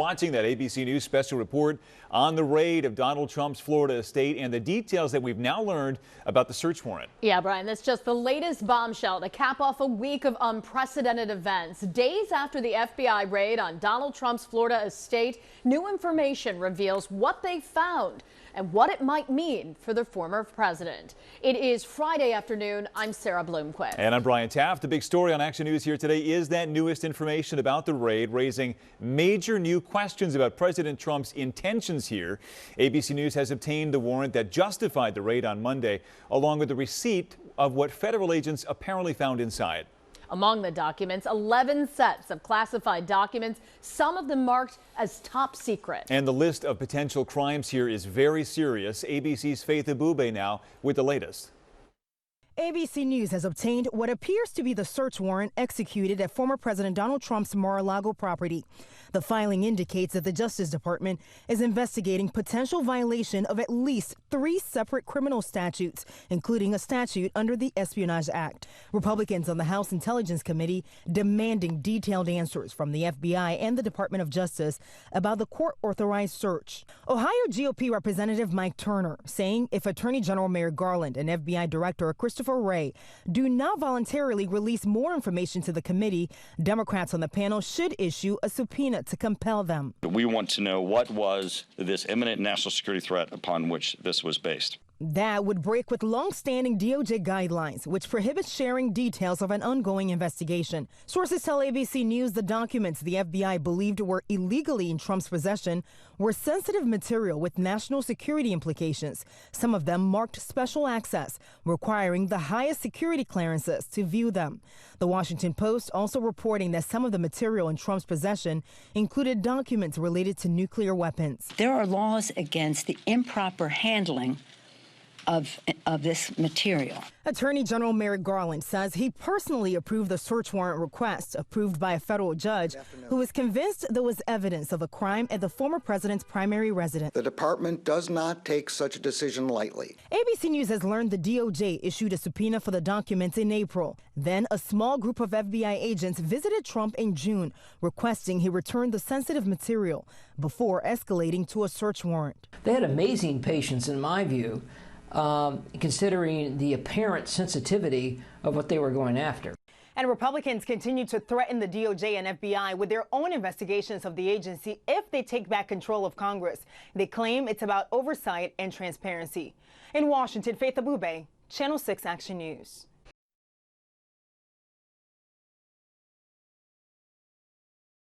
watching that ABC News special report on the raid of Donald Trump's Florida estate and the details that we've now learned about the search warrant. Yeah, Brian, that's just the latest bombshell to cap off a week of unprecedented events. Days after the FBI raid on Donald Trump's Florida estate, new information reveals what they found and what it might mean for the former president. It is Friday afternoon. I'm Sarah Bloomquist. And I'm Brian Taft. The big story on Action News here today is that newest information about the raid, raising major new questions about President Trump's intentions here. ABC News has obtained the warrant that justified the raid on Monday, along with the receipt of what federal agents apparently found inside. Among the documents, 11 sets of classified documents, some of them marked as top secret. And the list of potential crimes here is very serious. ABC's Faith Abube now with the latest. ABC News has obtained what appears to be the search warrant executed at former President Donald Trump's Mar-a-Lago property. The filing indicates that the Justice Department is investigating potential violation of at least 3 separate criminal statutes, including a statute under the Espionage Act. Republicans on the House Intelligence Committee demanding detailed answers from the FBI and the Department of Justice about the court-authorized search. Ohio GOP Representative Mike Turner saying if Attorney General Merrick Garland and FBI Director Christopher Wray do not voluntarily release more information to the committee, Democrats on the panel should issue a subpoena to compel them. We want to know what was this imminent national security threat upon which this was based. That would break with long-standing DOJ guidelines, which prohibit sharing details of an ongoing investigation. Sources tell ABC News the documents the FBI believed were illegally in Trump's possession were sensitive material with national security implications. Some of them marked special access, requiring the highest security clearances to view them. The Washington Post also reporting that some of the material in Trump's possession included documents related to nuclear weapons. There are laws against the improper handling of this material. Attorney General Merrick Garland says he personally approved the search warrant request approved by a federal judge who was convinced there was evidence of a crime at the former president's primary residence. The department does not take such a decision lightly. ABC News has learned the DOJ issued a subpoena for the documents in April. Then a small group of FBI agents visited Trump in June, requesting he return the sensitive material before escalating to a search warrant. They had amazing patience, in my view, considering the apparent sensitivity of what they were going after. And Republicans continue to threaten the DOJ and FBI with their own investigations of the agency if they take back control of Congress. They claim it's about oversight and transparency. In Washington, Faith Abube, Channel 6 Action News.